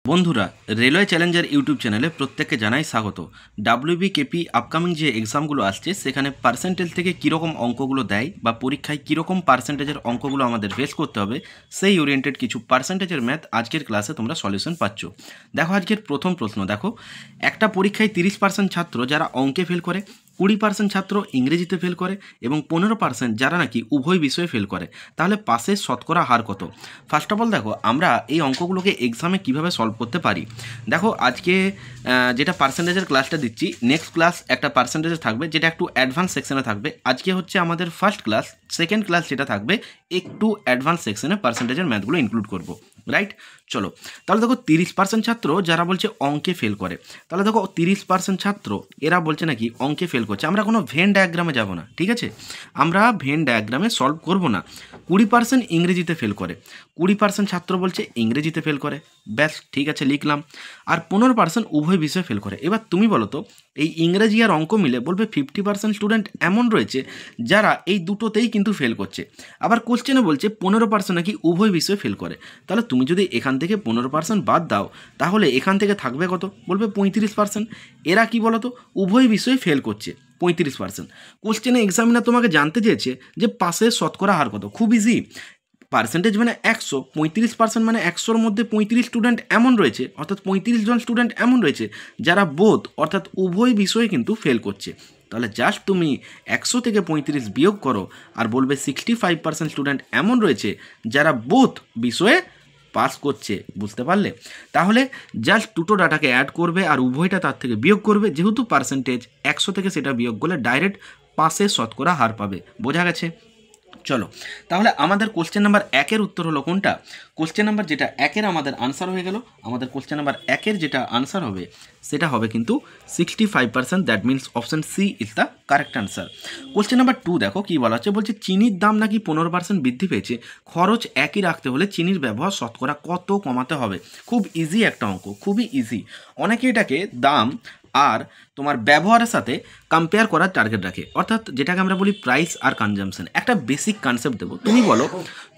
বন্ধুরা, railway Challenger YouTube চ্যানেলে প্রত্যেককে জানাই স্বাগত। ডাব্লিউবিকেপি আপকামিং যে এক্সামগুলো আসছে সেখানে পার্সেন্টেজ থেকে কীরকম অঙ্কগুলো দেয় বা পরীক্ষায় কীরকম পার্সেন্টেজের অঙ্কগুলো আমাদের ফেস করতে হবে সেই ওরিয়েন্টেড কিছু পার্সেন্টেজের ম্যাথ আজকের ক্লাসে তোমরা সলিউশন পাচ্ছ। দেখো আজকের প্রথম প্রশ্ন, দেখো একটা পরীক্ষায় 30% ছাত্র যারা অঙ্কে ফেল করে, 20% ছাত্র ইংরেজিতে ফেল করে এবং 15% যারা নাকি উভয় বিষয়ে ফেল করে, তাহলে পাসের শতকরা হার কত? ফার্স্ট অফ অল দেখো আমরা এই অঙ্কগুলোকে এক্সামে কিভাবে সলভ করতে পারি। দেখো আজকে যেটা পার্সেন্টেজের ক্লাসটা দিচ্ছি, নেক্সট ক্লাস একটা পার্সেন্টেজে থাকবে যেটা একটু অ্যাডভান্স সেকশনে থাকবে। আজকে হচ্ছে আমাদের ফার্স্ট ক্লাস, সেকেন্ড ক্লাস যেটা থাকবে একটু অ্যাডভান্স সেকশনে পার্সেন্টেজের ম্যাথগুলো ইনক্লুড করব, রাইট? চলো তাহলে দেখো 30% ছাত্র যারা বলছে অঙ্কে ফেল করে, তাহলে দেখো 30% ছাত্র এরা বলছে নাকি অঙ্কে ফেল করছে। আমরা কোনো ভেন ডায়াগ্রামে যাব না, ঠিক আছে? আমরা ভেন ডায়াগ্রামে সলভ করব না। 20% ইংরেজিতে ফেল করে, 20% ছাত্র বলছে ইংরেজিতে ফেল করে, ব্যাস ঠিক আছে লিখলাম। আর 15% উভয় বিষয়ে ফেল করে। এবার তুমি বলো তো, এই ইংরেজি আর অঙ্ক মিলে বলবে 50% স্টুডেন্ট এমন রয়েছে যারা এই দুটোতেই কিন্তু ফেল করছে। আবার কোশ্চেনে বলছে 15% নাকি উভয় বিষয়ে ফেল করে। তাহলে তুমি যদি এখান থেকে 15% বাদ দাও তাহলে এখান থেকে থাকবে কত? বলবে 35%। এরা কি বলো তো, উভয় বিষয়ে ফেল করছে 35%। কোশ্চেনে এক্সামিনার তোমাকে জানতে চেয়েছে যে পাসের শতকরা হার কত। খুব ইজি, পার্সেন্টেজ মানে 100, 35% মানে 100-র মধ্যে 35 স্টুডেন্ট এমন রয়েছে, অর্থাৎ 35 জন স্টুডেন্ট এমন রয়েছে যারা বোথ অর্থাৎ উভয় বিষয়ে কিন্তু ফেল করছে। তাহলে জাস্ট তুমি 100 থেকে 35 বিয়োগ করো আর বলবে 65% স্টুডেন্ট এমন রয়েছে যারা বোথ বিষয়ে পাস করছে। বুঝতে পারলে? তাহলে জাস্ট দুটো ডাটাকে অ্যাড করবে আর উভয়টা তার থেকে বিয়োগ করবে। যেহেতু পার্সেন্টেজ 100 থেকে সেটা বিয়োগ করলে ডাইরেক্ট পাসের শতকরা হার পাবে। বোঝা গেছে? চলো তাহলে আমাদের কোশ্চেন নাম্বার 1-এর উত্তর হলো কোনটা? কোশ্চেন নাম্বার যেটা 1-এর আমাদের আনসার হয়ে গেল। আমাদের কোশ্চেন নাম্বার 1-এর যেটা আনসার হবে সেটা হবে কিন্তু 65%, that means option C is the correct answer. Question number 2 দেখো কি বলা হচ্ছে, বলছে চিনির দাম নাকি 15% বৃদ্ধি পেয়েছে, খরচ একই রাখতে হলে চিনির ব্যবহার শতকরা কত কমাতে হবে? খুব ইজি একটা অঙ্ক, খুবই ইজি। অনেকে এটাকে দাম আর তোমার ব্যবহারের সাথে কম্পেয়ার করার টার্গেট রাখে, অর্থাৎ যেটাকে আমরা বলি প্রাইস আর কনজামশন। একটা বেসিক কনসেপ্ট দেবো,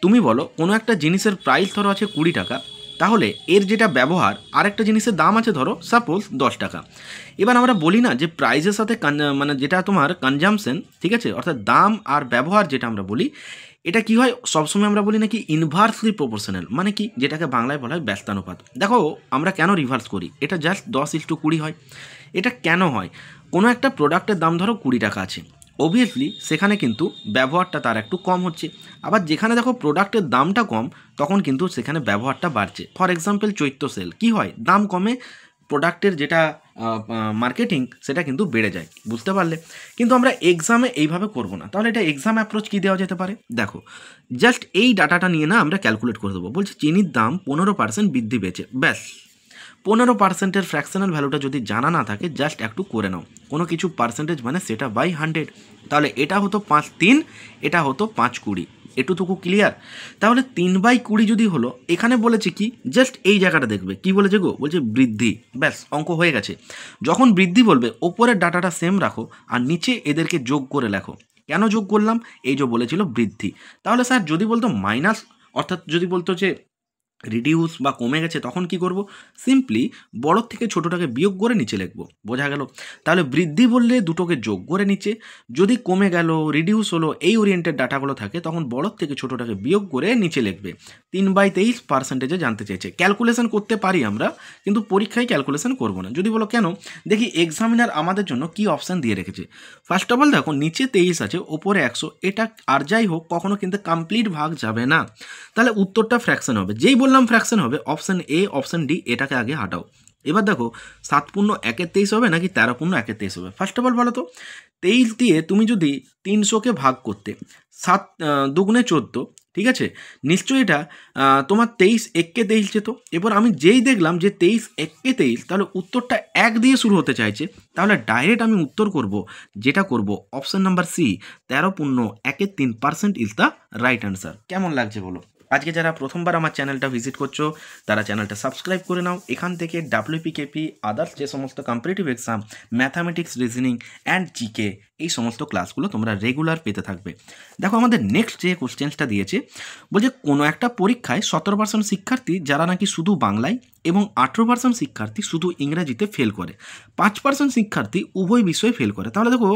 তুমি বলো কোনো একটা জিনিসের প্রাইস ধরো আছে 20 টাকা, তাহলে এর যেটা ব্যবহার আরেকটা জিনিসের দাম আছে ধরো সাপোজ 10 টাকা। এবার আমরা বলি না যে প্রাইসের সাথে মানে যেটা তোমার কনজামশন, ঠিক আছে, অর্থাৎ দাম আর ব্যবহার যেটা আমরা বলি, এটা কি হয় সবসময় আমরা বলি নাকি ইনভার্সলি প্রপোর্শনাল, মানে কি যেটাকে বাংলায় বলা হয় ব্যস্তানুপাত। দেখো আমরা কেন রিভার্স করি, এটা জাস্ট 10:20 হয়। এটা কেন হয়? কোনো একটা প্রোডাক্টের দাম ধরো 20 টাকা আছে, অবভিয়াসলি সেখানে কিন্তু ব্যবহারটা তার একটু কম হচ্ছে। আবার যেখানে দেখো প্রোডাক্টের দামটা কম তখন কিন্তু সেখানে ব্যবহারটা বাড়ছে। ফর এক্সাম্পল চৈত্র সেল, কি হয়, দাম কমে প্রোডাক্টের যেটা মার্কেটিং সেটা কিন্তু বেড়ে যায়। বুঝতে পারলে? কিন্তু আমরা এক্সামে এইভাবে করব না। তাহলে এটা এক্সাম অ্যাপ্রোচ কী দেওয়া যেতে পারে? দেখো জাস্ট এই ডাটাটা নিয়ে না আমরা ক্যালকুলেট করে দেবো। বলছে চিনির দাম 15% বৃদ্ধি পেয়েছে, ব্যাস 15%-এর ফ্র্যাকশনাল ভ্যালুটা যদি জানা না থাকে জাস্ট একটু করে নাও। কোনো কিছু পার্সেন্টেজ মানে সেটা বাই 100। তাহলে এটা হতো 5/3, এটা হতো 5/20। এটুকু ক্লিয়ার? তাহলে 3/20 যদি হলো, এখানে বলেছে কি, জাস্ট এই জায়গাটা দেখবে কি বলেছে গো, বলছে বৃদ্ধি, ব্যাস অঙ্ক হয়ে গেছে। যখন বৃদ্ধি বলবে ওপরের ডাটাটা সেম রাখো আর নিচে এদেরকে যোগ করে লেখো। কেন যোগ করলাম? এই যে বলেছিল বৃদ্ধি। তাহলে স্যার যদি বলতো মাইনাস, অর্থাৎ যদি বলতো যে রিডিউস বা কমে গেছে, তখন কি করব? সিম্পলি বড় থেকে ছোটোটাকে বিয়োগ করে নিচে লিখবো। বোঝা গেল? তাহলে বৃদ্ধি বললে দুটোকে যোগ করে নিচে, যদি কমে গেল রিডিউস হলো এই ওরিয়েন্টেড ডাটাগুলো থাকে তখন বড় থেকে ছোটোটাকে বিয়োগ করে নিচে লিখবে। 3/23% জানতে চেয়েছে। ক্যালকুলেশন করতে পারি আমরা, কিন্তু পরীক্ষায় ক্যালকুলেশন করব না। যদি বলো কেন, দেখি এক্সামিনার আমাদের জন্য কি অপশান দিয়ে রেখেছে। ফার্স্ট অফ অল দেখো নিচে 23 আছে, ওপরে 100, এটা আর যাই হোক কখনো কিন্তু কমপ্লিট ভাগ যাবে না। তাহলে উত্তরটা ফ্র্যাকশন হবে। যেই বললাম ফ্র্যাকশন হবে, অপশান এ অপশান ডি এটাকে আগে হাঁটাও। এবার দেখো 7×1=23 হবে নাকি 13×1=23 হবে? ফার্স্ট অফ অল বলো তো, 23 দিয়ে তুমি যদি 300-কে ভাগ করতে, 7×2=14, ঠিক আছে, নিশ্চয়ই এটা তোমার 23×1=23 যেত। এবার আমি যেই দেখলাম যে 23×1=23, তাহলে উত্তরটা 1 দিয়ে শুরু হতে চাইছে, তাহলে ডাইরেক্ট আমি উত্তর করব, যেটা করব option number C, 13×1=3% is the right answer. কেমন লাগছে বলো? আজকে যারা প্রথমবার আমার চ্যানেলটা ভিজিট করছো তারা চ্যানেলটা সাবস্ক্রাইব করে নাও। এখান থেকে WPKP আদার্স যে সমস্ত competitive exam, mathematics, reasoning and GK এই সমস্ত ক্লাসগুলো তোমরা রেগুলার পেতে থাকবে। দেখো আমাদের নেক্সট যে কোশ্চেন্সটা দিয়েছে, বলছে কোনো একটা পরীক্ষায় 17% শিক্ষার্থী যারা নাকি শুধু বাংলায় এবং 18% শিক্ষার্থী শুধু ইংরেজিতে ফেল করে, 5% শিক্ষার্থী উভয় বিষয়ে ফেল করে। তাহলে দেখো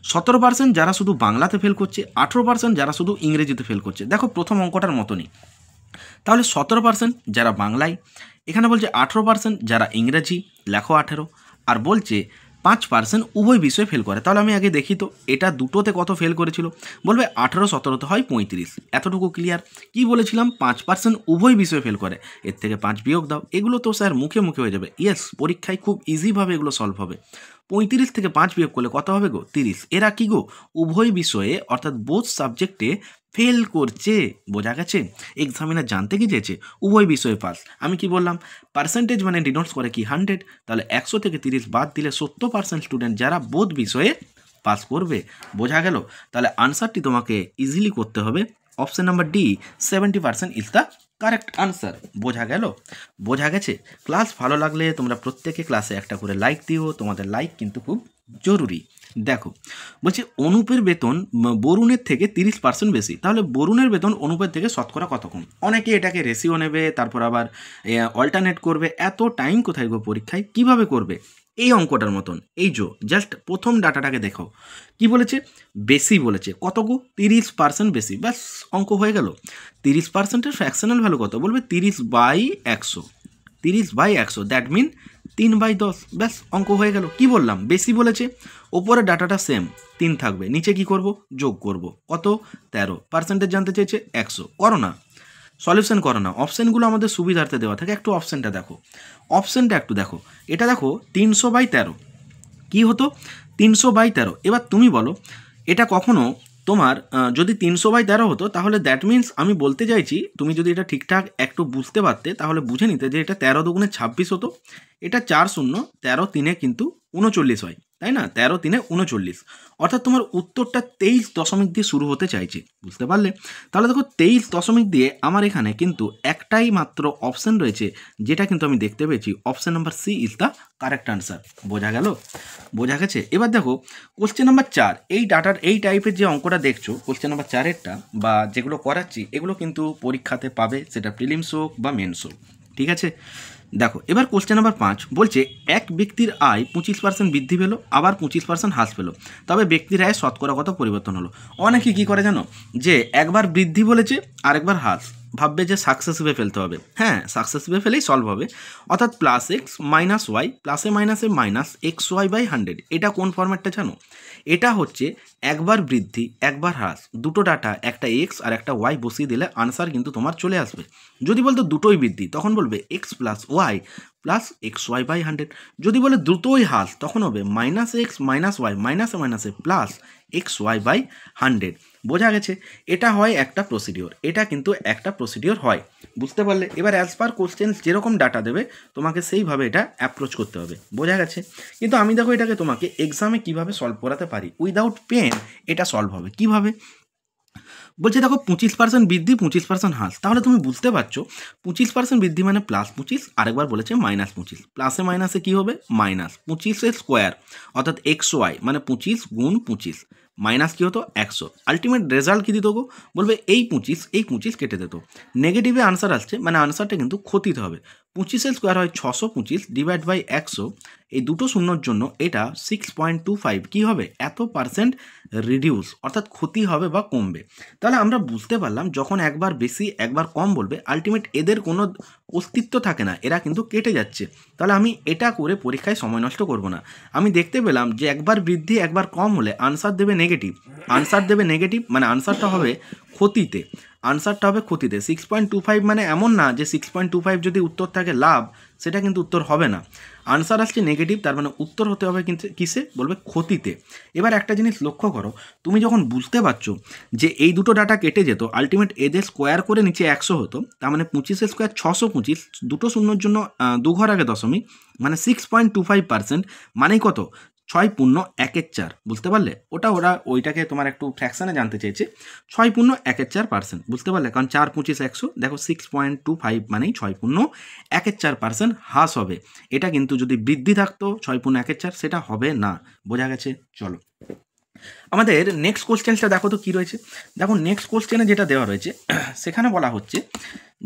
17% যারা শুধু বাংলাতে ফেল করছে, 18% যারা শুধু ইংরেজিতে ফেল করছে। দেখো প্রথম অঙ্কটার মতনই, তাহলে 17% যারা বাংলায়, এখানে বলছে 18% যারা ইংরেজি, লেখো 18, আর বলছে 5% উভয় বিষয়ে ফেল করে। তাহলে আমি আগে দেখি তো এটা দুটোতে কত ফেল করেছিল। বলবে 18 17 হয় 35, এতটুকু ক্লিয়ার। কি বলেছিলাম? 5% উভয় বিষয়ে ফেল করে, এর থেকে 5 বিয়োগ দাও। এগুলো তো স্যার মুখে মুখে হয়ে যাবে। ইয়েস, পরীক্ষায় খুব ইজিভাবে এগুলো সলভ হবে। 35 থেকে 5 বিয়োগ করলে কত হবে গো? 30। এরা কি গো? উভয় বিষয়ে অর্থাৎ বোথ সাবজেক্টে ফেল করছে। বোঝা গেছে? এক্সামিনার জানতে কি চেয়েছে? উভয় বিষয়ে পাস। আমি কি বললাম? পার্সেন্টেজ মানে ডিনোটস করে কি 100। তাহলে 100 থেকে 30 বাদ দিলে 70% স্টুডেন্ট যারা বোথ বিষয়ে পাস করবে। বোঝা গেল? তাহলে আনসারটি তোমাকে ইজিলি করতে হবে। Option number D, 70% is the correct answer. বোঝা গেল? বোঝা গেছে? ক্লাস ভালো লাগলে তোমরা প্রত্যেকে ক্লাসে একটা করে লাইক দিও। তোমাদের লাইক কিন্তু খুব জরুরি। দেখো বলছে অনুপের বেতন বরুণের থেকে 30% বেশি। তাহলে বরুণের বেতন অনুপের থেকে শতকরা কত কম? অনেকে এটাকে রেশিও নেবে, তারপর আবার অল্টারনেট করবে। এত টাইম কোথায় গো পরীক্ষায়? কিভাবে করবে? এই অঙ্কটার মতন। এই জাস্ট প্রথম ডাটাটাকে দেখো, কি বলেছে? বেশি বলেছে। কত গো? 30% বেশি। ব্যাস অঙ্ক হয়ে গেল। 30%-এর ফ্র্যাকশনাল ভ্যালু কত? বলবে 30/100। 30/100 দ্যাট মিন 3/10। ব্যাস অঙ্ক হয়ে গেল। কি বললাম? বেশি বলেছে। ওপরে ডাটাটা সেম 3 থাকবে, নিচে কি করব? যোগ করব। কত? 13। পার্সেন্টেজ জানতে চেয়েছে 100। করো না, সলিউশন করো না। অপশানগুলো আমাদের সুবিধার্থে দেওয়া থাকে। একটু অপশানটা দেখো, অপশানটা একটু দেখো। এটা দেখো 300/13 কি হতো? 300/13। এবার তুমি বলো এটা কখনো তোমার যদি 300/13 হতো, তাহলে দ্যাট মিন্স আমি বলতে চাইছি, তুমি যদি এটা ঠিকঠাক একটু বুঝতে পারতে তাহলে বুঝে নিতে যে এটা 13 দুগুণে 26 হতো। এটা 4 শূন্য, 13 3-এ কিন্তু 39 হয়, তাই না? 13 3-এ 39, অর্থাৎ তোমার উত্তরটা 23 দশমিক দিয়ে শুরু হতে চাইছে। বুঝতে পারলে? তাহলে দেখো 23 দশমিক দিয়ে আমার এখানে কিন্তু একটাই মাত্র অপশান রয়েছে, যেটা কিন্তু আমি দেখতে পেয়েছি। Option number C is the correct answer. বোঝা গেল? বোঝা গেছে? এবার দেখো কোশ্চেন নাম্বার 4। এই ডাটার এই টাইপের যে অঙ্কটা দেখছো, কোশ্চেন নাম্বার 4-এরটা বা যেগুলো করাচ্ছি, এগুলো কিন্তু পরীক্ষাতে পাবে, সেটা প্রিলিমস হোক বা মেন্স হোক। ঠিক আছে? দেখো এবার কোশ্চেন নাম্বার 5 বলছে এক ব্যক্তির আয় 25% বৃদ্ধি পেলো, আবার 25% হ্রাস পেলো, তবে ব্যক্তির আয় শতকরা কত পরিবর্তন হলো? অনেকে কী করে জানো? যে একবার বৃদ্ধি বলেছে আর একবার হ্রাস, ভাববে যে সাকসেসিভে ফেলতে হবে। হ্যাঁ, সাকসেসিভে ফেলেই সলভ হবে। অর্থাৎ +x - y, প্লাসে মাইনাসে মাইনাস xy/100। এটা কোন ফরম্যাটটা জানো? এটা হচ্ছে একবার বৃদ্ধি একবার হ্রাস, দুটো ডাটা, একটা এক্স আর একটা ওয়াই বসিয়ে দিলে আনসার কিন্তু তোমার চলে আসবে। যদি বলতো দুটোই বৃদ্ধি, তখন বলবে x + y + xy/100। যদি বলে দুটোই হ্রাস, তখন হবে -x - y মাইনাসে মাইনাসে +xy/100। বোঝা গেছে? এটা হয় একটা প্রসিডিওর, এটা কিন্তু একটা প্রসিডিওর হয়। বুঝতে পারলে? এবার অ্যাজ পার কোশ্চেন যেরকম ডাটা দেবে তোমাকে সেইভাবে এটা অ্যাপ্রোচ করতে হবে। বোঝা গেছে? কিন্তু আমি দেখো এটাকে তোমাকে এক্সামে কিভাবে সলভ করাতে পারি, উইদাউট পেন এটা সলভ হবে। কিভাবে? বলছে দেখো 25% বৃদ্ধি 25% হ্রাস। তাহলে তুমি বুঝতে পারছো 25% বৃদ্ধি মানে +25, আরেকবার বলেছে -25। প্লাসে মাইনাসে কী হবে? মাইনাস 25-এর স্কোয়ার, অর্থাৎ xy মানে 25 গুণ 25, মাইনাস কী হতো? 100। আলটিমেট রেজাল্ট কী দিত গো? বলবে এই 25 কেটে দিত। নেগেটিভে আনসার আসছে মানে আনসারটা কিন্তু ক্ষতিতে হবে। 25-এর স্কোয়ার হয় 625 /100। এই দুটো শূন্যর জন্য এটা 6.25 কী হবে? এত % রিডিউস, অর্থাৎ ক্ষতি হবে বা কমবে। তাহলে আমরা বুঝতে পারলাম যখন একবার বেশি একবার কম বলবে, আলটিমেট এদের কোনো অস্তিত্ব থাকে না, এরা কিন্তু কেটে যাচ্ছে। তাহলে আমি এটা করে পরীক্ষায় সময় নষ্ট করব না। আমি দেখতে পেলাম যে একবার বৃদ্ধি একবার কম হলে আনসার দেবে নেগেটিভ। আনসার দেবে নেগেটিভ মানে আনসারটা হবে ক্ষতিতে। আনসারটা হবে ক্ষতিতে। 6.25 মানে এমন না যে 6.25 যদি উত্তর থাকে লাভ, সেটা কিন্তু উত্তর হবে না। আনসার আসছে নেগেটিভ, তার মানে উত্তর হতে হবে কিন্তু কিসে? বলবে ক্ষতিতে। এবার একটা জিনিস লক্ষ্য করো, তুমি যখন বুঝতে পারছো যে এই দুটো ডাটা কেটে যেত, আলটিমেট এদের স্কোয়ার করে নিচে 100 হতো, তার মানে 25-এর স্কোয়ার 625, দুটো শূন্যর জন্য 2 ঘর আগে দশমিক, মানে 6.25%, মানে কত? 6/1/4 বুঝতে পারলে? ওইটাকে তোমার একটু ফ্র্যাকশানে জানতে চেয়েছে। 6/1/4% বুঝতে পারলে? কারণ 4 25 100 দেখো 6.25 মানেই 6/1/4% হ্রাস হবে। এটা কিন্তু যদি বৃদ্ধি থাকতো 6/1/4 সেটা হবে না। বোঝা গেছে? চলো আমাদের নেক্সট কোশ্চেনটা দেখো তো কী রয়েছে। দেখো নেক্সট কোশ্চেনে যেটা দেওয়া রয়েছে সেখানে বলা হচ্ছে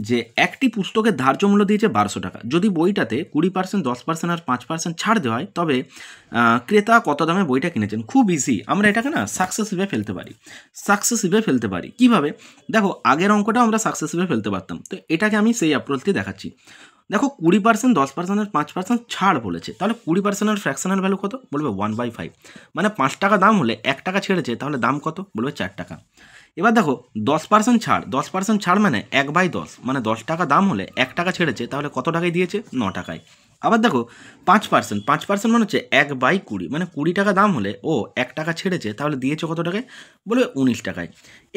যে একটি পুস্তকের ধার্য মূল্য দিয়েছে 1200 টাকা। যদি বইটাতে 20%, 10% আর 5% ছাড় দেওয়া হয় তবে ক্রেতা কত দামে বইটা কিনেছেন। খুব ইজি, আমরা এটাকে না সাকসেসিভে ফেলতে পারি। কীভাবে? দেখো আগের অঙ্কটাও আমরা সাকসেসিভে ফেলতে পারতাম, তো এটাকে আমি সেই অ্যাপ্রোচ দিয়ে দেখাচ্ছি। দেখো 20%, 10% আর 5% ছাড় বলেছে, তাহলে 20%-এর ফ্র্যাকশনাল ভ্যালু কত? বলবে 1/5, মানে 5 টাকা দাম হলে 1 টাকা ছেড়েছে, তাহলে দাম কত? বলবে 4 টাকা। এবার দেখো 10% ছাড় মানে 1/10, মানে 10 টাকা দাম হলে 1 টাকা ছেড়েছে, তাহলে কত টাকায় দিয়েছে? 9 টাকায়। আবার দেখো 5% মানে হচ্ছে 1/20, মানে 20 টাকা দাম হলে 1 টাকা ছেড়েছে, তাহলে দিয়েছে কত টাকায়? বলবে 19 টাকায়।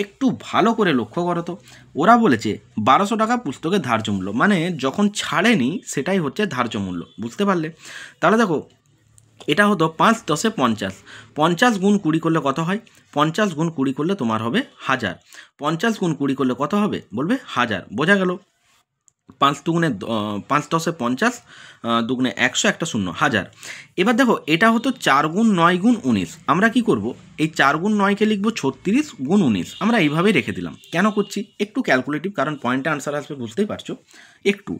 একটু ভালো করে লক্ষ্য করো তো, ওরা বলেছে 1200 টাকা পুস্তকের ধার্য মূল্য, মানে যখন ছাড়েনি সেটাই হচ্ছে ধার্য মূল্য। বুঝতে পারলে? তাহলে দেখো এটা হতো 5 10 50, 50 গুণ 20 করলে কত হয়? 50 গুণ 20 করলে তোমার হবে 1000। 50 গুণ 20 করলে কত হবে? বলবে 1000। বোঝা গেল? 5 10 50, 2 100, একটা 0, 1000। এবার দেখো এটা হতো 4 গুণ 9 গুণ 19। আমরা কি করব? এই 4 গুণ 9কে লিখব 36 গুণ 19। আমরা এইভাবেই রেখে দিলাম। কেন করছি? একটু ক্যালকুলেটিভ, কারণ পয়েন্টে আনসার আসবে, বুঝতেই পারছো একটু।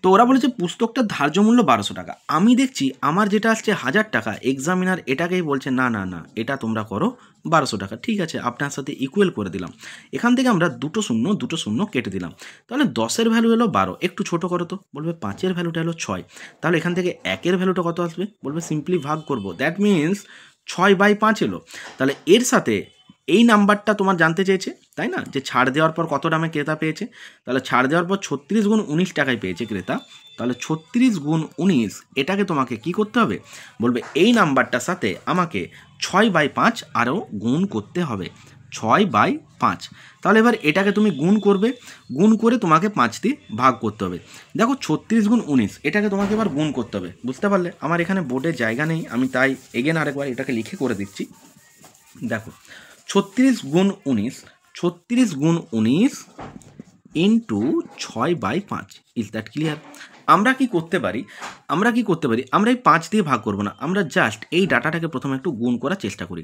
তো ওরা বলেছে পুস্তকটার ধার্য মূল্য 1200 টাকা। আমি দেখছি আমার যেটা আসছে 1000 টাকা, এক্সামিনার এটাকেই বলছে না না না, এটা তোমরা করো 1200 টাকা। ঠিক আছে, আপনার সাথে ইকুয়াল করে দিলাম। এখান থেকে আমরা দুটো শূন্য কেটে দিলাম। তাহলে 10-এর ভ্যালু এলো 12, একটু ছোট করো তো। বলবে 5-এর ভ্যালুটা হলো 6, তাহলে এখান থেকে 1-এর ভ্যালুটা কত আসবে? বলবে সিম্পলি ভাগ করব, দ্যাট মিনস 6/5 এলো। তাহলে এর সাথে এই নাম্বারটা তোমার জানতে চেয়েছে, তাই না? যে ছাড় দেওয়ার পর কত দামে ক্রেতা পেয়েছে, তাহলে ছাড় দেওয়ার পর 36 গুণ 19 টাকায় পেয়েছে ক্রেতা। তাহলে 36 গুণ 19 এটাকে তোমাকে কি করতে হবে? বলবে এই নাম্বারটার সাথে আমাকে 6/5 আরও গুণ করতে হবে, 6/5। তাহলে এবার এটাকে তুমি গুণ করবে, গুণ করে তোমাকে 5 দিয়ে ভাগ করতে হবে। দেখো 36 গুণ 19 এটাকে তোমাকে এবার গুণ করতে হবে। বুঝতে পারলে? আমার এখানে বোর্ডে জায়গা নেই, আমি তাই এগেন আরেকবার এটাকে লিখে করে দিচ্ছি। দেখো 36 গুণ 19 ইন্টু 6/5। Is that clear? আমরা কি করতে পারি? আমরা এই 5 দিয়ে ভাগ করব না, আমরা জাস্ট এই ডাটাটাকে প্রথমে একটু গুণ করার চেষ্টা করি।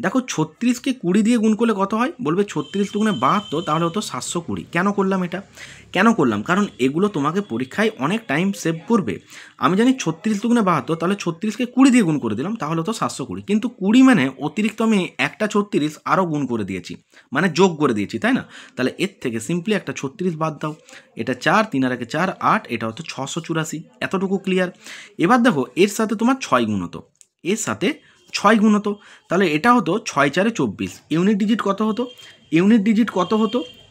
দেখো 36কে 20 দিয়ে গুণ করলে কত হয়? বলবে 36 দুগুণে 72, তাহলে হতো 720। কেন করলাম এটা? কারণ এগুলো তোমাকে পরীক্ষায় অনেক টাইম সেভ করবে। আমি জানি 36 দুগুণে 72, তাহলে 36কে 20 দিয়ে গুণ করে দিলাম, তাহলে হতো 720। কিন্তু 20 মানে অতিরিক্ত আমি একটা 36 আরও গুণ করে দিয়েছি, মানে যোগ করে দিয়েছি, তাই না? তাহলে এর থেকে সিম্পলি একটা 36 বাদ দাও। এটা 4, 3 আর 1 4, 8, এটা হতো 684। এতটুকু ক্লিয়ার? এবার দেখো এর সাথে তোমার 6 গুণ হতো, তাহলে এটা হতো 6 4 24। ইউনিট ডিজিট কত হতো?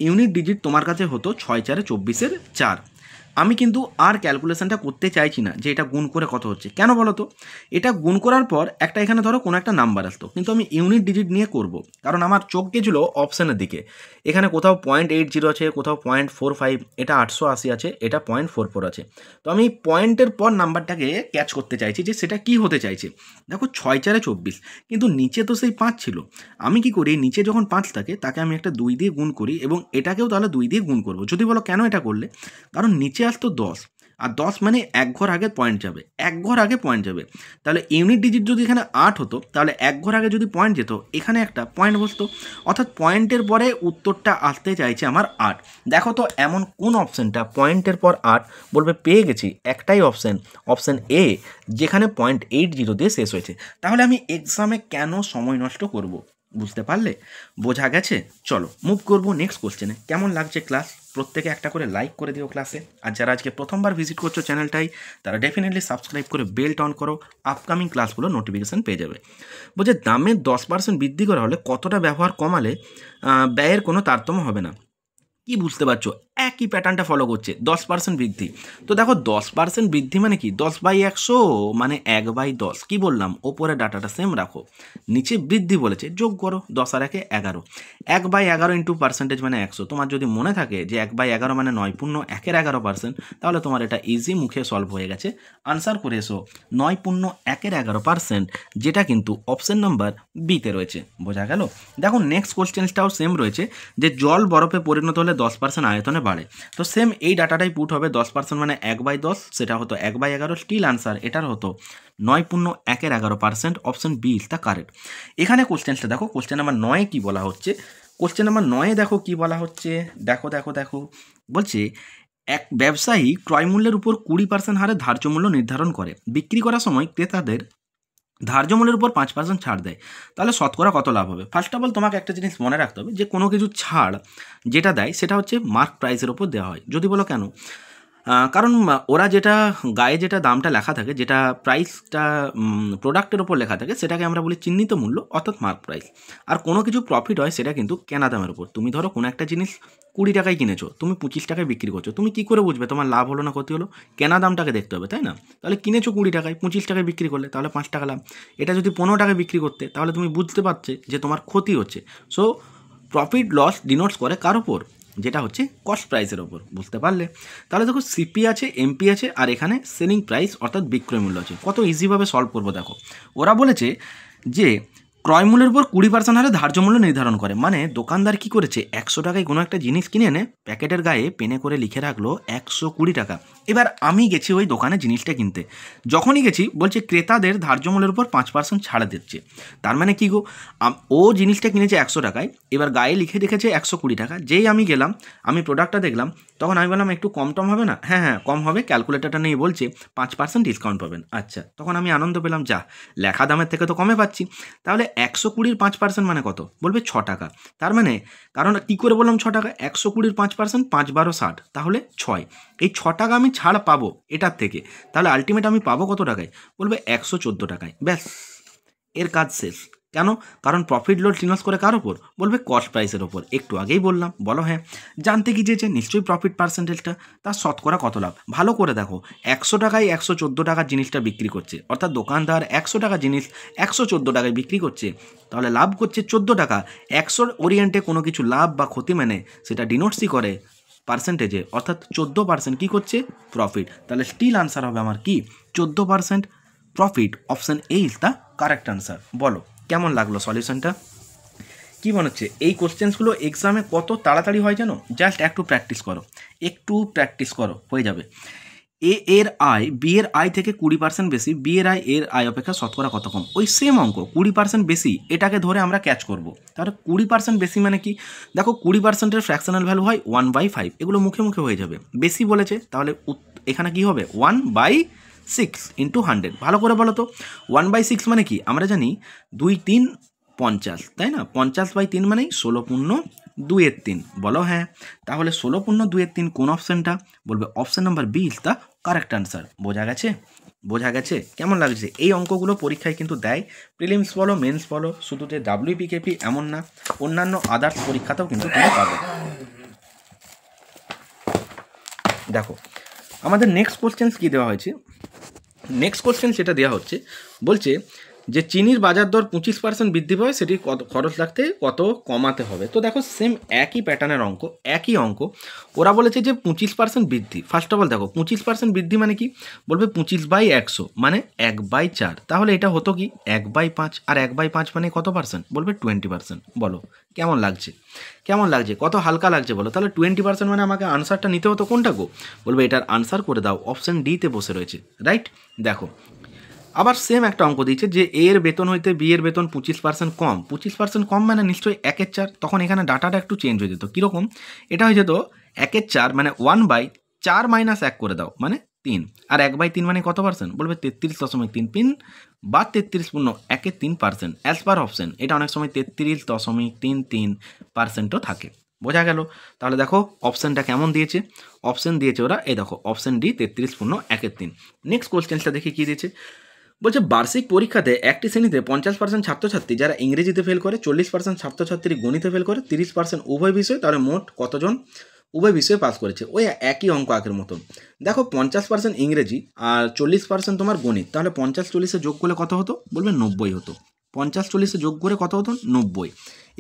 ইউনিট ডিজিট তোমার কাছে হতো 6 4 24-এর 4। আমি কিন্তু আর ক্যালকুলেশনটা করতে চাইছি না যে এটা গুণ করে কত হচ্ছে। কেন বলো তো? এটা গুণ করার পর একটা এখানে ধরো কোনো একটা নাম্বার আসতো, কিন্তু আমি ইউনিট ডিজিট নিয়ে করব, কারণ আমার চোখ গেছিলো অপশানের দিকে। এখানে কোথাও 0.80 আছে, কোথাও 0.45, এটা 880 আছে, এটা 0.44 আছে। তো আমি পয়েন্টের পর নাম্বারটাকে ক্যাচ করতে চাইছি যে সেটা কি হতে চাইছে। দেখো 6 4 24, কিন্তু নিচে তো সেই 5 ছিল। আমি কি করি? নিচে যখন 5 থাকে তাকে আমি একটা 2 দিয়ে গুণ করি, এবং এটাকেও তাহলে 2 দিয়ে গুণ করব। যদি বলো কেন এটা করলে? কারণ নিচে আসতো 10, আর 10 মানে এক ঘর আগে পয়েন্ট যাবে, তাহলে ইউনিট ডিজিট যদি এখানে 8 হতো, তাহলে এক ঘর আগে যদি পয়েন্ট যেত, এখানে একটা পয়েন্ট বসতো, অর্থাৎ পয়েন্টের পরে উত্তরটা আসতে চাইছে আমার 8। দেখো তো এমন কোন অপশানটা পয়েন্টের পর 8? বলবে পেয়ে গেছি, একটাই অপশান এ, যেখানে 0.80 দিয়ে শেষ হয়েছে। তাহলে আমি এক্সামে কেন সময় নষ্ট করব? বুঝতে পারলে? বোঝা গেছে? চলো মুভ করবো নেক্সট কোশ্চেনে। কেমন লাগছে ক্লাস? প্রত্যেকে একটা করে লাইক করে দিও ক্লাসে। আর যারা আজকে প্রথমবার ভিজিট করছো চ্যানেলটাই, তারা ডেফিনেটলি সাবস্ক্রাইব করে বেলটা অন করো, আপকামিং ক্লাসগুলো নোটিফিকেশান পেয়ে যাবে। বলছে দামের 10% বৃদ্ধি করা হলে কতটা ব্যবহার কমালে ব্যয়ের কোনো তারতম্য হবে না। কি বুঝতে পারছো? একই প্যাটার্নটা ফলো করছে, 10% বৃদ্ধি। তো দেখো 10% বৃদ্ধি মানে কি, 10/100 মানে 1/10। কি বললাম, ওপরে ডাটাটা সেম রাখো, নিচে বৃদ্ধি বলেছে, যোগ করো, 10 আর 1 11, 1/11 ইন্টু পার্সেন্টেজ মানে 100। তোমার যদি মনে থাকে যে 1/11 মানে 9.1-এর 11%, তাহলে তোমার এটা ইজি মুখে সলভ হয়ে গেছে। আনসার করে এসো 9.1-এর 11%, যেটা কিন্তু অপশন নাম্বার বিতে রয়েছে। বোঝা গেল? দেখো নেক্সট কোশ্চেনটাও সেম রয়েছে, যে জল বরফে পরিণত হলে 10% আয়তনে বাড়ে। তো সেম এই ডাটাটাই পুট হবে, 10% মানে 1/10, সেটা হতো 1/11। স্টিল আনসার এটার হতো 9.1-এর 11%। Option B is the correct. এখানে কোশ্চেনটা দেখো, কোশ্চেন নাম্বার 9 কি বলা হচ্ছে। কোশ্চেন নাম্বার 9 দেখো কি বলা হচ্ছে, দেখো দেখো দেখো, বলছে এক ব্যবসায়ী ক্রয় মূল্যের উপর 20% হারে ধার্য মূল্য নির্ধারণ করে, বিক্রি করার সময় ক্রেতাদের ধার্য মূল্যের উপর 5% ছাড় দেয়, তাহলে শতকরা কত লাভ হবে? ফার্স্ট অফ অল তোমাকে একটা জিনিস মনে রাখতে হবে, যে কোনো কিছু ছাড় যেটা দেয় সেটা হচ্ছে মার্ক প্রাইসের ওপর দেওয়া হয়। যদি বলো কেন, কারণ ওরা যেটা গায়ে যেটা দামটা লেখা থাকে, যেটা প্রাইসটা প্রোডাক্টের ওপর লেখা থাকে, সেটাকে আমরা বলি চিহ্নিত মূল্য, অর্থাৎ মার্ক প্রাইস। আর কোনো কিছু প্রফিট হয় সেটা কিন্তু কেনা দামের উপর। তুমি ধরো কোনো একটা জিনিস 20 টাকায় কিনেছো, তুমি 25 টাকায় বিক্রি করছো, তুমি কী করে বুঝবে তোমার লাভ হলো না ক্ষতি হলো? কেনা দামটাকে দেখতে হবে, তাই না? তাহলে কিনেছো 20 টাকায়, 25 টাকায় বিক্রি করলে তাহলে 5 টাকা লাভ। এটা যদি 15 টাকায় বিক্রি করতে, তাহলে তুমি বুঝতে পারছে যে তোমার ক্ষতি হচ্ছে। সো প্রফিট লস ডিনোটস করে কার ওপর? যেটা হচ্ছে কস্ট প্রাইসের ওপর। বুঝতে পারলে? তাহলে দেখো সিপি আছে, এমপি আছে, আর এখানে সেলিং প্রাইস অর্থাৎ বিক্রয় মূল্য আছে। কত ইজিভাবে সলভ করবো দেখো। ওরা বলেছে যে ক্রয় মূল্যের উপর 20% হারে ধার্য মূল্য নির্ধারণ করে, মানে দোকানদার কি করেছে, 100 টাকায় কোনো একটা জিনিস কিনে এনে প্যাকেটের গায়ে পেনে করে লিখে রাখলো 120 টাকা। এবার আমি গেছি ওই দোকানে জিনিসটা কিনতে, যখনই গেছি বলছে ক্রেতাদের ধার্য মূল্যের উপর 5% ছাড় দিচ্ছে। তার মানে কি গো, ও জিনিসটা কিনেছে 100 টাকায়, এবার গায়ে লিখে রেখেছে 120 টাকা। যেই আমি গেলাম, আমি প্রোডাক্টটা দেখলাম, তখন আমি বললাম একটু কম টম হবে না? হ্যাঁ হ্যাঁ কম হবে, ক্যালকুলেটারটা নিয়ে বলছে 5% ডিসকাউন্ট পাবেন। আচ্ছা, তখন আমি আনন্দ পেলাম, যা লেখা দামের থেকে তো কমে পাচ্ছি। তাহলে 120-র 5% মানে কত? বলবে 6 টাকা। তার মানে, কারণ কী করে বললাম 6 টাকা, 120-র 5%, 5-12 60, তাহলে 6। এই 6 টাকা আমি ছাড় পাবো এটার থেকে, তাহলে আলটিমেট আমি পাবো কত টাকায়? বলবে 114 টাকায়। ব্যাস, এর কাজ শেষ। কেন? কারণ প্রফিট লস ডিনোটস করে কার ওপর? বলবে কস্ট প্রাইসের ওপর। একটু আগেই বললাম, বলো হ্যাঁ। জানতে কি চেয়েছে? নিশ্চয়ই প্রফিট পার্সেন্টেজটা, তার শতকরা কত লাভ। ভালো করে দেখো, 100 টাকায় 114 টাকার জিনিসটা বিক্রি করছে, অর্থাৎ দোকানদার 100 টাকা জিনিস 114 টাকায় বিক্রি করছে, তাহলে লাভ করছে 14 টাকা। 100 ওরিয়েন্টে কোনো কিছু লাভ বা ক্ষতি মানে সেটা ডিনোটসই করে পার্সেন্টেজে, অর্থাৎ 14% কী করছে? প্রফিট। তাহলে স্টিল আনসার হবে আমার কি? 14% profit. Option A is the correct answer. বলো কেমন লাগলো সলিউশনটা? কী মনে হচ্ছে এই কোশ্চেন্সগুলো এক্সামে কত তাড়াতাড়ি হয় জানো? জাস্ট একটু প্র্যাকটিস করো, একটু প্র্যাকটিস করো, হয়ে যাবে। এ এর আয় বি এর আয় থেকে 20% বেশি, বি এর আয় এর আয় অপেক্ষা শতকরা কত কম। ওই সেম অঙ্ক, 20% বেশি, এটাকে ধরে আমরা ক্যাচ করব। তাহলে 20% বেশি মানে কি? দেখো 20%-এর ফ্র্যাকশনাল ভ্যালু হয় 1/5, এগুলো মুখে মুখে হয়ে যাবে। বেশি বলেছে, তাহলে এখানে কি হবে? 1/6 ইন্টু 100। ভালো করে বলো তো, 1/6 মানে কি? আমরা জানি 2 3 50, তাই না? 50/3 মানেই 16.2/3। বলো হ্যাঁ। তাহলে 16.2/3 কোন অপশানটা? বলবে option number B is the correct answer. বোঝা গেছে? বোঝা গেছে? কেমন লাগছে? এই অঙ্কগুলো পরীক্ষায় কিন্তু দেয়, প্রিলিমস বলো মেন্স বলো, শুধু যে WPKP এমন না, অন্যান্য আদার্স পরীক্ষাতেও কিন্তু তুমি পাবে। দেখো আমাদের নেক্সট কোশ্চেন কী দেওয়া হয়েছে। নেক্সট কোশ্চেন যেটা দেওয়া হচ্ছে, বলছে যে চিনির বাজার দর 25% বৃদ্ধি পায়, সেটি কত খরচ রাখতে কত কমাতে হবে। তো দেখো সেম একই প্যাটার্নের অঙ্ক, একই অঙ্ক। ওরা বলেছে যে 25% বৃদ্ধি। ফার্স্ট অফ অল দেখো 25% বৃদ্ধি মানে কি? বলবে 25/100 মানে 1/4। তাহলে এটা হতো কি 1/5, আর 1/5 মানে কত পার্সেন্ট? বলবে 20%। বলো কেমন লাগছে? কেমন লাগছে? কত হালকা লাগছে বলো। তাহলে 20% মানে আমাকে আনসারটা নিতে হতো কোনটা গো? বলবে এটার আনসার করে দাও, অপশান ডিতে বসে রয়েছে, রাইট? দেখো আবার সেম একটা অঙ্ক দিয়েছে যে এ এর বেতন হইতে বি এর বেতন 25% কম। 25% কম মানে নিশ্চয়ই 1/4। তখন এখানে ডাটাটা একটু চেঞ্জ হয়ে যেত। কীরকম? এটা হয়ে যেত 1/4 মানে 1/4 মাইনাস 1 করে দাও মানে 3, আর 1/3 মানে কত পার্সেন্ট? বলবে 33.33 বা 33.13% অ্যাজ পার অপশান। এটা অনেক সময় 33.33%ও থাকে। বোঝা গেল? তাহলে দেখো অপশানটা কেমন দিয়েছে। অপশান দিয়েছে ওরা, এই দেখো অপশান ডি 33.13। নেক্সট কোশ্চেনটা দেখি কী দিয়েছে। বলছে বার্ষিক পরীক্ষাতে একটি শ্রেণীতে 50% ছাত্রছাত্রী যারা ইংরেজিতে ফেল করে, 40% ছাত্রছাত্রী গণিতে ফেল করে, 30% উভয় বিষয়, তাহলে মোট কতজন উভয় বিষয়ে পাস করেছে, ওই একই অঙ্ক আগের মতন। দেখো 50% ইংরেজি আর 40% তোমার গণিত, তাহলে 50-40-এ যোগ করলে কত হতো? বলবে 90 হতো। 50-40-এ যোগ করে কত হতো? 90।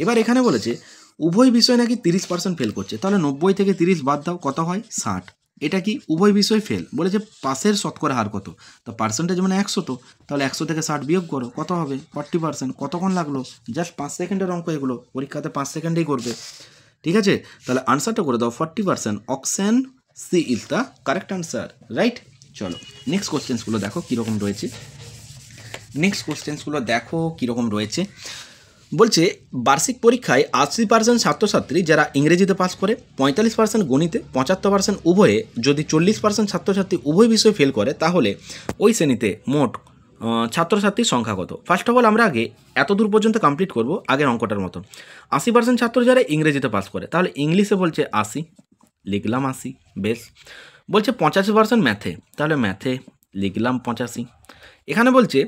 এবার এখানে বলেছে উভয় বিষয় নাকি 30% ফেল করছে, তাহলে 90 থেকে 30 বাদ দাও, কত হয়? 60। এটা কি? উভয় বিষয় ফেল। বলেছে পাসের শতকরা হার কত? তো পার্সেন্টেজ মানে 100, তো তাহলে 100 থেকে 60 বিয়োগ করো, কত হবে? 40%। কতক্ষণ লাগলো? জাস্ট 5 সেকেন্ডের অঙ্ক এগুলো, পরীক্ষাতে 5 সেকেন্ডেই করবে। ঠিক আছে, তাহলে আনসারটা করে দাও 40%। Option C is the correct answer, right? চলো নেক্সট কোশ্চেন্সগুলো দেখো কীরকম রয়েছে। বলছে বার্ষিক পরীক্ষায় 80% ছাত্রছাত্রী যারা ইংরেজিতে পাস করে, 45% গণিতে, 75% উভয়ে, যদি 40% ছাত্রছাত্রী উভয় বিষয়ে ফেল করে, তাহলে ওই শ্রেণীতে মোট ছাত্রছাত্রীর সংখ্যা কত? ফার্স্ট অফ অল আমরা আগে এত দূর পর্যন্ত কমপ্লিট করব আগের অঙ্কটার মতো। 80% ছাত্র যারা ইংরেজিতে পাস করে, তাহলে ইংলিশে বলছে 80, লিখলাম 80, বেশ। বলছে 85% ম্যাথে, তাহলে ম্যাথে লিখলাম 85। এখানে বলছে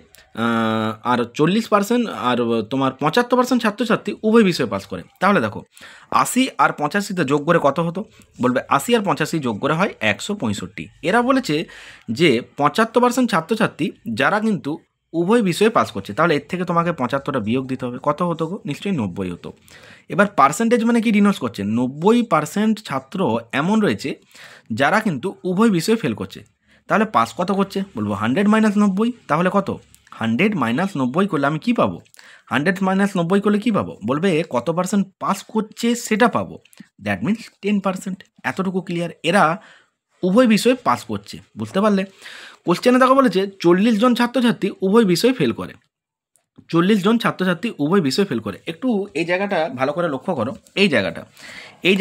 আর 40% আর তোমার 75% ছাত্রছাত্রী উভয় বিষয়ে পাস করে, তাহলে দেখো 80 আর 85-তে যোগ করে কত হতো? বলবে 80 আর 85 যোগ করে হয় 165। এরা বলেছে যে 75% ছাত্রছাত্রী যারা কিন্তু উভয় বিষয়ে পাস করছে, তাহলে এর থেকে তোমাকে 75টা বিয়োগ দিতে হবে, কত হতো গো? নিশ্চয়ই 90 হতো। এবার পার্সেন্টেজ মানে কি ডিনোট করছে? 90% ছাত্র এমন রয়েছে যারা কিন্তু উভয় বিষয়ে ফেল করছে, তাহলে পাস কত করছে? বলবো 100 - 90, তাহলে কত? 100 - 90 করলে আমি কি পাবো? 100 - 90 করলে কি পাবো? বলবে কত পার্সেন্ট পাস করছে সেটা পাবো, দ্যাট মিনস 10%। এতটুকু ক্লিয়ার, এরা উভয় বিষয়ে পাস করছে, বুঝতে পারলে? কোশ্চেনে দেখো বলেছে 40 জন ছাত্রছাত্রী উভয় বিষয়ে ফেল করে। 40 জন ছাত্রছাত্রী উভয় বিষয় ফেল করে। একটু এই জায়গাটা ভালো করে লক্ষ্য করো, এই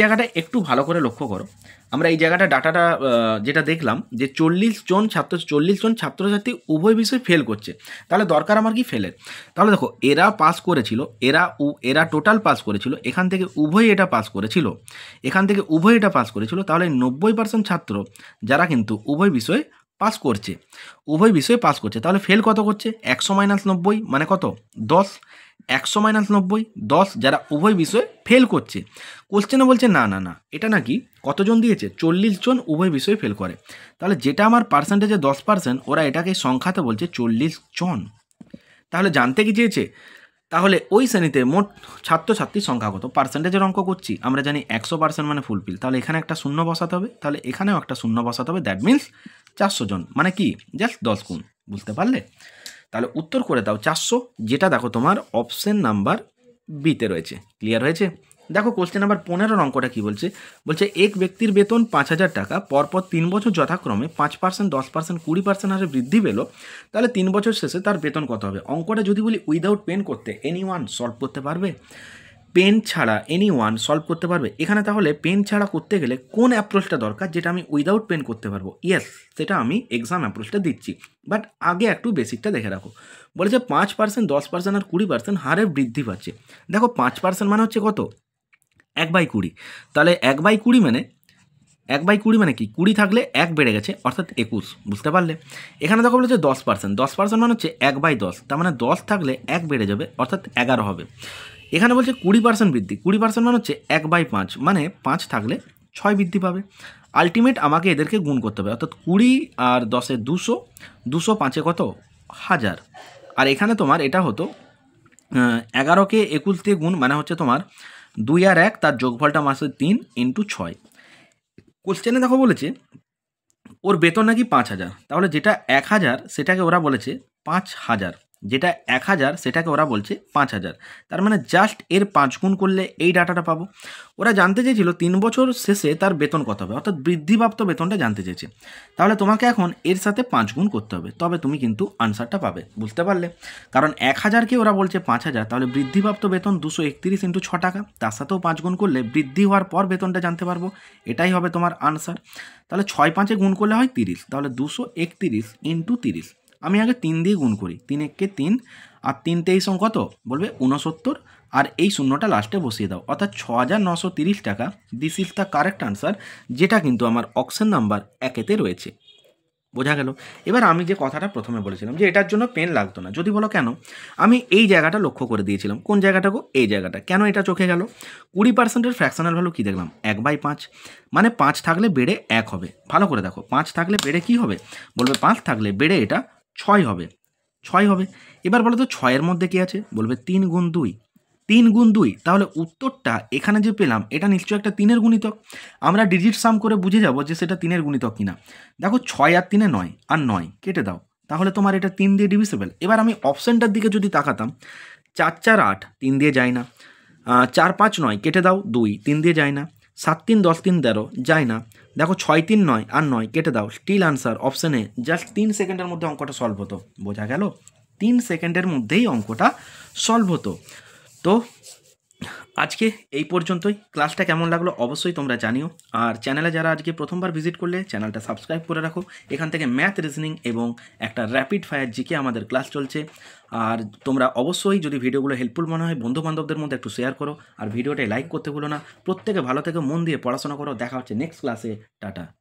জায়গাটা একটু ভালো করে লক্ষ্য করো। আমরা এই জায়গাটা ডাটাটা যেটা দেখলাম যে 40 জন ছাত্রছাত্রী উভয় বিষয় ফেল করছে, তাহলে দরকার আমার কি? ফেলের। তাহলে দেখো এরা পাস করেছিল, এরা টোটাল পাস করেছিল, এখান থেকে উভয় এটা পাস করেছিল, তাহলে 90% ছাত্র যারা কিন্তু উভয় বিষয়ে পাস করছে, তাহলে ফেল কত করছে? 100 - 90 মানে কত? 10। 100 - 90, 10 যারা উভয় বিষয়ে ফেল করছে। কোশ্চেনে বলছে না, এটা নাকি কতজন দিয়েছে? 40 জন উভয় বিষয়ে ফেল করে, তাহলে যেটা আমার পার্সেন্টেজে 10%, ওরা এটাকে সংখ্যাতে বলছে 40 জন। তাহলে জানতে কি চেয়েছে? তাহলে ওই শ্রেণীতে মোট ছাত্রছাত্রীর সংখ্যা কত? পার্সেন্টেজের অঙ্ক করছি, আমরা জানি 100% মানে ফুলফিল, তাহলে এখানে একটা শূন্য বসাতে হবে, তাহলে এখানেও একটা শূন্য বসাতে হবে, দ্যাট মিনস 400 জন, মানে কি? জাস্ট 10 গুণ, বুঝতে পারলে? তাহলে উত্তর করে দাও 400, যেটা দেখো তোমার অপশন নাম্বার বিতে রয়েছে। ক্লিয়ার হয়েছে? দেখো কোশ্চেন নাম্বার 15 অঙ্কটা কি বলছে? বলছে এক ব্যক্তির বেতন 5000 টাকা, পরপর 3 বছর যথাক্রমে 5%, 10%, 20% হারে বৃদ্ধি পেল, তাহলে 3 বছর শেষে তার বেতন কত হবে? অঙ্কটা যদি বলি উইদাউট পেন করতে, এনিওয়ান সলভ করতে পারবে? পেন ছাড়া এনিওয়ান সলভ করতে পারবে? এখানে তাহলে পেন ছাড়া করতে গেলে কোন অ্যাপ্রোচটা দরকার যেটা আমি উইদাউট পেন করতে পারবো? ইয়েস, সেটা আমি এক্সাম অ্যাপ্রোচটা দিচ্ছি, বাট আগে একটু বেসিকটা দেখে রাখো। বলেছে 5%, 10% আর 20% হারে বৃদ্ধি পাচ্ছে। দেখো 5% মানে হচ্ছে কত? 1/20, তাহলে 1/20 মানে 1/20 মানে কি? 20 থাকলে 1 বেড়ে গেছে, অর্থাৎ 21, বুঝতে পারলে? এখানে দেখো বলেছে 10%, 10% মানে হচ্ছে 1/10, তার মানে 10 থাকলে 1 বেড়ে যাবে, অর্থাৎ 11 হবে। এখানে বলছে 20% বৃদ্ধি, 20% মানে হচ্ছে 1/5, মানে 5 থাকলে 6 বৃদ্ধি পাবে। আলটিমেট আমাকে এদেরকে গুণ করতে হবে, অর্থাৎ 20 আর 10-এ 200, 200 5-এ কত? 1000। আর এখানে তোমার এটা হতো 11কে 21 দিয়ে গুণ, মানে হচ্ছে তোমার 2 আর 1, তার যোগফলটা মাসে 3 × 6। কোশ্চেনে দেখো বলেছে ওর বেতন নাকি 5000, তাহলে যেটা 1000 সেটাকে ওরা বলেছে 5000, যেটা 1000 সেটাকে ওরা বলছে 5000, তার মানে জাস্ট এর 5 গুণ করলে এই ডাটাটা পাবো। ওরা জানতে চেয়েছিল 3 বছর শেষে তার বেতন কত হবে, অর্থাৎ বৃদ্ধিপ্রাপ্ত বেতনটা জানতে চেয়েছে। তাহলে তোমাকে এখন এর সাথে 5 গুণ করতে হবে, তবে তুমি কিন্তু আনসারটা পাবে, বুঝতে পারলে? কারণ 1000কে ওরা বলছে 5000, তাহলে বৃদ্ধিপ্রাপ্ত বেতন 231 × 6 টাকা, তার সাথেও 5 গুণ করলে বৃদ্ধি হওয়ার পর বেতনটা জানতে পারবো, এটাই হবে তোমার আনসার। তাহলে 6 5-এ গুণ করলে হয় 30, তাহলে 231 × 30। আমি আগে 3 দিয়ে গুণ করি, 3 1-কে 3, আর 3 23 কত? বলবে 69, আর এই শূন্যটা লাস্টে বসিয়ে দাও, অর্থাৎ 6930 টাকা। This is the correct answer, যেটা কিন্তু আমার অপশন নাম্বার 1-এতে রয়েছে। বোঝা গেল। এবার আমি যে কথাটা প্রথমে বলেছিলাম যে এটার জন্য পেন লাগতো না, যদি বলো কেন, আমি এই জায়গাটা লক্ষ্য করে দিয়েছিলাম। কোন জায়গাটা গো? এই জায়গাটা। কেন এটা চোখে গেল? 20%-এর ফ্র্যাকশনাল ভ্যালু কী দেখলাম? 1/5, মানে 5 থাকলে বেড়ে 1 হবে। ভালো করে দেখো, 5 থাকলে বেড়ে কী হবে? বলবে 5 থাকলে বেড়ে এটা 6 হবে, 6 হবে। এবার বলো তো 6-এর মধ্যে কী আছে? বলবে 3 গুণ 2, 3 গুণ 2, তাহলে উত্তরটা এখানে যে পেলাম এটা নিশ্চয়ই একটা 3-এর গুণিতক। আমরা ডিজিট সাম করে বুঝে যাব যে সেটা 3-এর গুণিতক কিনা। দেখো 6 আর 3-এ 9, আর 9 কেটে দাও, তাহলে তোমার এটা 3 দিয়ে ডিভিসেবল। এবার আমি অপশানটার দিকে যদি তাকাতাম, 4 4 8, 3 দিয়ে যায় না। 4 5 9, কেটে দাও 2, 3 দিয়ে যায় না। 7 3 10 3 13, যায় না। দেখো 6 3 9 আর 9, কেটে দাও, স্টিল আনসার অপশানে। জাস্ট 3 সেকেন্ডের মধ্যে অঙ্কটা সলভ হতো। বোঝা গেল? 3 সেকেন্ডের মধ্যেই অঙ্কটা সলভ হতো। তো আজকে এই পর্যন্তই। ক্লাসটা কেমন লাগলো অবশ্যই তোমরা জানিও। আর চ্যানেলে যারা আজকে প্রথমবার ভিজিট করলে চ্যানেলটা সাবস্ক্রাইব করে রাখো। এখান থেকে ম্যাথ, রিজনিং এবং একটা র্যাপিড ফায়ার জিকে আমাদের ক্লাস চলছে। আর তোমরা অবশ্যই যদি ভিডিওগুলো হেল্পফুল মনে হয় বন্ধুবান্ধবদের মধ্যে একটু শেয়ার করো। আর ভিডিওটাই লাইক করতে ভুলো না। প্রত্যেকে ভালো থেকে মন দিয়ে পড়াশোনা করো। দেখা হচ্ছে নেক্সট ক্লাসে। টাটা।